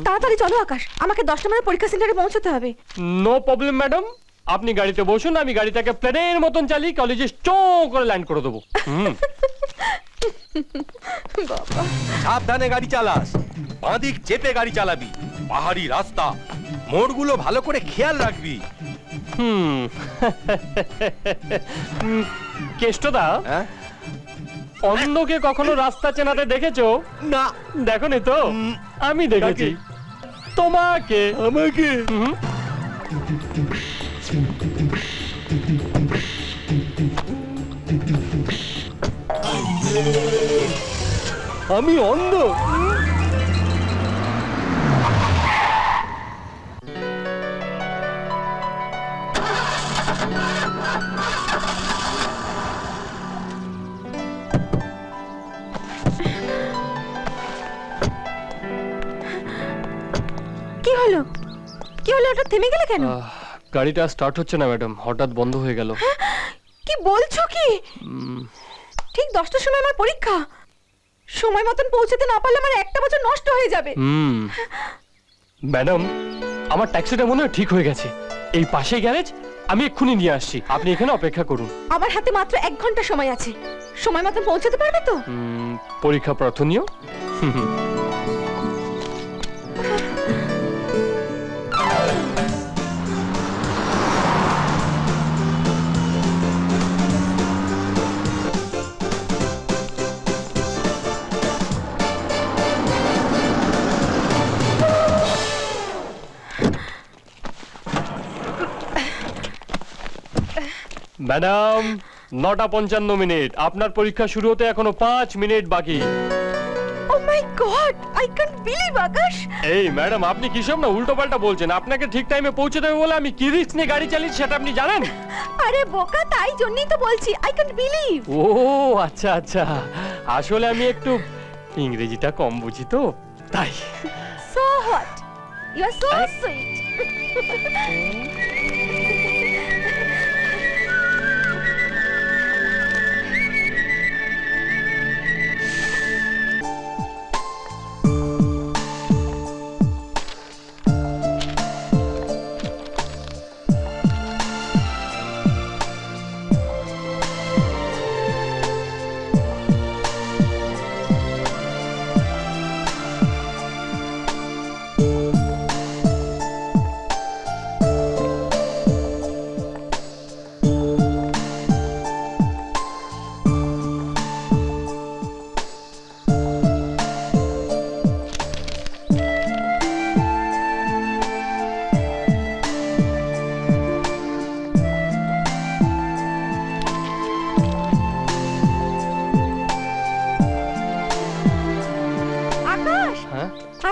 তাড়াতাড়ি চলো আকাশ, আমাকে 10টার মধ্যে পরীক্ষা সেন্টারে পৌঁছতে হবে। নো প্রবলেম ম্যাডাম, আপনি গাড়িতে বসুন, আমি গাড়িটাকে প্লেনের মতন চালিয়ে কলেজে চো করে ল্যান্ড করে দেবো। সাবধানে গাড়ি চালাস, বাঁদিক চেপে গাড়ি চালাবি, পাহাড়ি রাস্তা, মোড়গুলো ভালো করে খেয়াল রাখবি। কেষ্টদা, অন্যকে কখনো রাস্তা চেনাতে দেখেছো? না। দেখোনি তো? আমি দেখেছি। তোমাকে। আমাকে? আমি অন্ধ? কি হলো? কি হলো? ওটা থেমে গেলে কেন? গাড়িটা স্টার্ট হচ্ছে না ম্যাডাম, হঠাৎ বন্ধ হয়ে গেল। কি বলছো কি? ঠিক 10টার সময় আমার পরীক্ষা, সময় মতন পৌঁছতে না পারলে আমার একটা বছর নষ্ট হয়ে যাবে। ম্যাডাম, আমার ট্যাক্সিটা মনে হয় ঠিক হয়ে গেছে, এই পাশে গ্যারেজ, আমি এক্ষুনি নিয়ে আসছি, আপনি এখানে অপেক্ষা করুন। আমার হাতে মাত্র 1 ঘন্টা সময় আছে, সময় মতন পৌঁছতে পারবে তো? পরীক্ষা প্রার্থনীয়। ম্যাডাম, 9:55, আপনার পরীক্ষা শুরু হতে এখনো 5 মিনিট বাকি। ও মাই গড, আই ক্যান্ট বিলিভ আকাশ। এই ম্যাডাম, আপনি কি সব না উল্টোপাল্টা বলছেন? আপনাকে ঠিক টাইমে পৌঁছে দেবে বলে আমি কি রিস্ক নিয়ে গাড়ি চালিয়েছি সেটা আপনি জানেন? আরে বোকা, তাই জন্যই তো বলছি আই ক্যান্ট বিলিভ। ও আচ্ছা আচ্ছা, আসলে আমি একটু ইংরেজিটা কম বুঝি তো তাই। So hot, you are so sweet.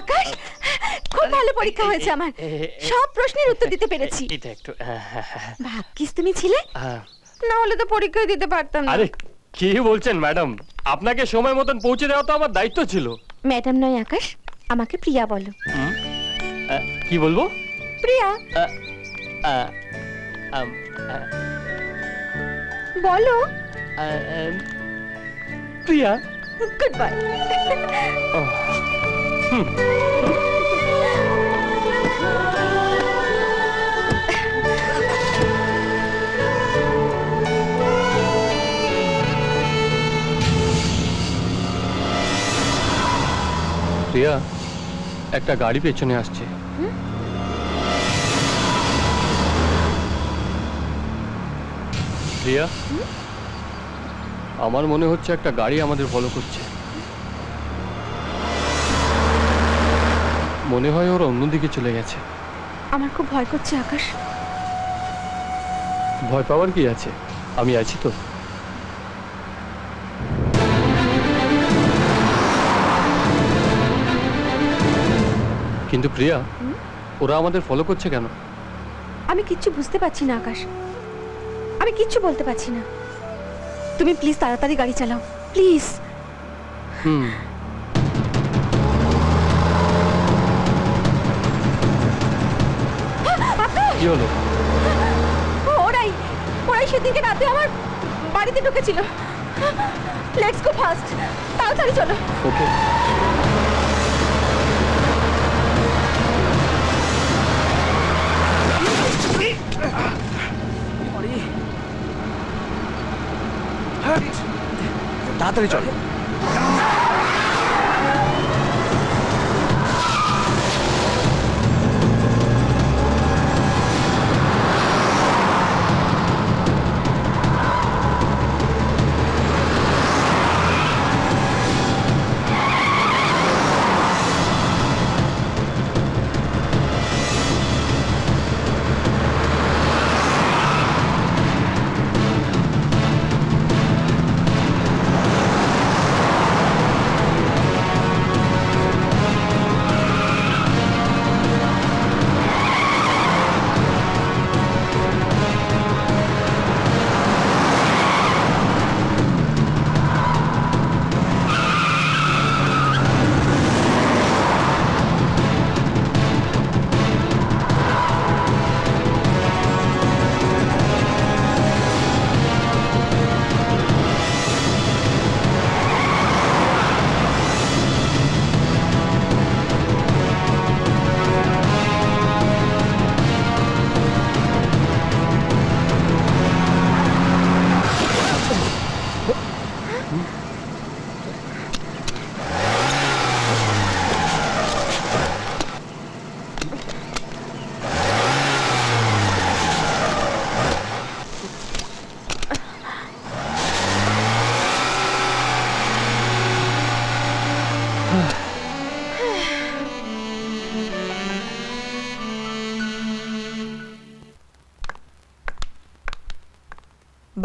Akash, খুব ভালো পরীক্ষা হয়েছে আমার, সব প্রশ্নের উত্তর দিতে পেরেছি। এটা একটু ভাগ্যিস তুমি ছিলে, না হলে তো পরীক্ষাই দিতে পারতাম না। আরে কি বলছেন ম্যাডাম, আপনাকে সময় মতন পৌঁছে দেওয়া তো আমার দায়িত্ব ছিল। ম্যাডাম নয় আকাশ, আমাকে প্রিয়া বলো। কি বলবো? প্রিয়া বলো। প্রিয়া। Good bye. প্রিয়া, একটা গাড়ি পেছনে আসছে। প্রিয়া, আমার মনে হচ্ছে একটা গাড়ি আমাদের ফলো করছে। মনে হয় ওরা অন্যদিকে চলে গেছে। আমার খুব ভয় করছে আকাশ। ভয় পাওয়ার কি আছে, আমি আছি তো। কিন্তু প্রিয়া, ওরা আমাদের ফলো করছে কেন? আমি কিচ্ছু বুঝতে পারছি না আকাশ, আমি কিচ্ছু বলতে পারছি না। তুমি প্লিজ তাড়াতাড়ি গাড়ি চালাও, প্লিজ। কি হলো? ওরাই সেদিনকে রাতে আমার বাড়িতে ঢুকেছিল। লেটস গো ফাস্ট, তাড়াতাড়ি চলো। ওকে। তাড়াতাড়ি চলো।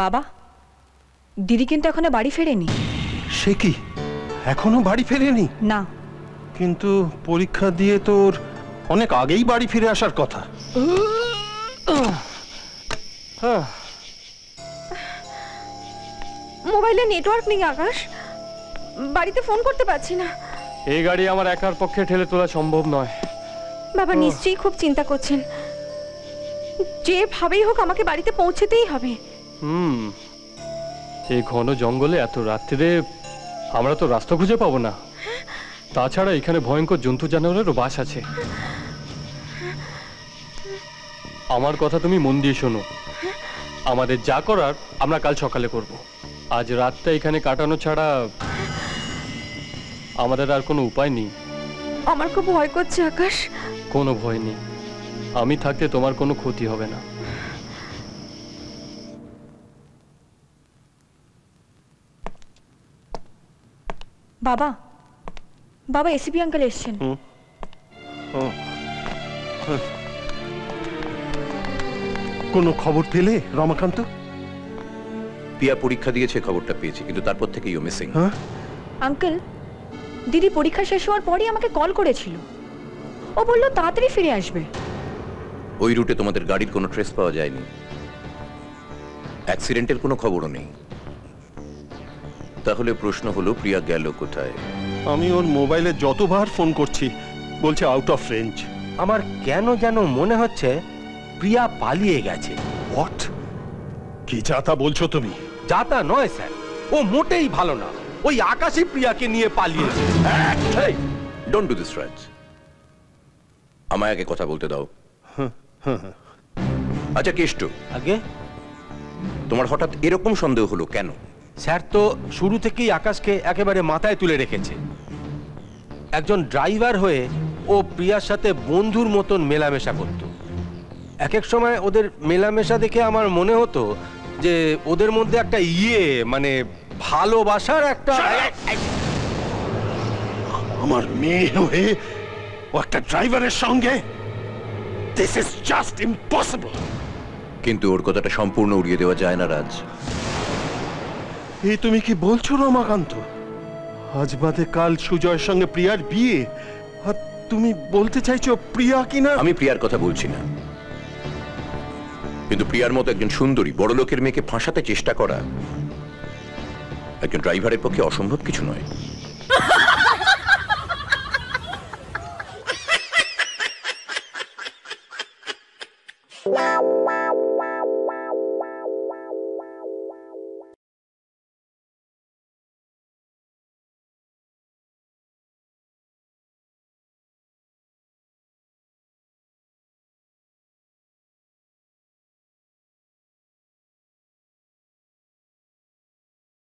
বাবা, দিদি কিন্তু এখনো বাড়ি ফেরেনি। সে কি, এখনো বাড়ি ফেরেনি? না। কিন্তু পরীক্ষা দিয়ে তোর অনেক আগেই বাড়ি ফিরে আসার কথা। মোবাইলে নেটওয়ার্ক নেই আকাশ, বাড়িতে ফোন করতে পারছি না। এই গাড়ি আমার একার পক্ষে ঠেলে তোলা সম্ভব নয়। বাবা নিশ্চয়ই খুব চিন্তা করছেন, যেভাবেই হোক আমাকে বাড়িতে পৌঁছেতেই হবে। এই ঘন জঙ্গলে এত রাত্রিরে আমরা তো রাস্তা খুঁজে পাবো না। তাছাড়া এখানে ভয়ঙ্কর জন্তু জানোয়ারেরও বাস আছে। আমার কথা তুমি মন দিয়ে শোনো। আমাদের যা করার আমরা কাল সকালে করব। আজ রাতটা এখানে কাটানো ছাড়া আমাদের আর কোনো উপায় নেই। আমার খুব ভয় করছে আকাশ। কোনো ভয় নেই, আমি থাকতে তোমার কোনো ক্ষতি হবে না। বাবা, বাবা এসিপি আঙ্কেল এসেছেন। কোনো খবর পেলে রমাকান্ত? পিয়া পরীক্ষা দিয়েছে, খবরটা পেয়েছি, কিন্তু তারপর থেকেই ও মিসিং। হ্যাঁ আঙ্কেল, দিদি পরীক্ষা শেষ হওয়ার পরই আমাকে কল করেছিল। ও বললো তাড়াতাড়ি ফিরে আসবে। ওই রুটে তোমাদের গাড়ির কোনো ট্রেস পাওয়া যায়নি, অ্যাক্সিডেন্টের কোনো খবরও নেই। তাহলে প্রশ্ন হলো প্রিয়া গেল কোথায়? আমি ওর মোবাইলে যতবার ফোন করছি বলছে আউট অফ রেঞ্জ। আমার কেন যেন মনে হচ্ছে প্রিয়া পালিয়ে গেছে। হোয়াট? কি যাতা বলছো তুমি? যাতা নয় স্যার, ও মোটেই ভালো না। ওই আকাশই প্রিয়াকে নিয়ে পালিয়েছে। ডোন্ট ডু দিস রাজ, আমায় আগে কথা বলতে দাও। আচ্ছা কেষ্ট, আগে তোমার হঠাৎ এরকম সন্দেহ হলো কেন? স্যার তো শুরু থেকেই আকাশকে একেবারে মাথায় তুলে রেখেছে। একজন ড্রাইভার হয়ে ও প্রিয়ার সাথে বন্ধুর মতন মেলামেশা করত। এক এক সময় ওদের মেলামেশা দেখে আমার মনে হতো যে ওদের মধ্যে একটা মানে ভালোবাসার একটা। আমার মেয়ে হয়ে ও একটা ড্রাইভারের সঙ্গে? This is just impossible. কিন্তু ওর কথাটা সম্পূর্ণ উড়িয়ে দেওয়া যায় না রাজ। এই তুমি কি বলছো রমাকান্ত? আজ বাদে কাল সুজয়ের সঙ্গে প্রিয়ার বিয়ে, আর তুমি বলতে চাইছো প্রিয়া কিনা? আমি প্রিয়ার কথা বলছি না, কিন্তু প্রিয়ার মতো একজন সুন্দরী বড়লোকের মেয়েকে ফাঁসাতে চেষ্টা করা একজন ড্রাইভারের পক্ষে অসম্ভব কিছু নয়।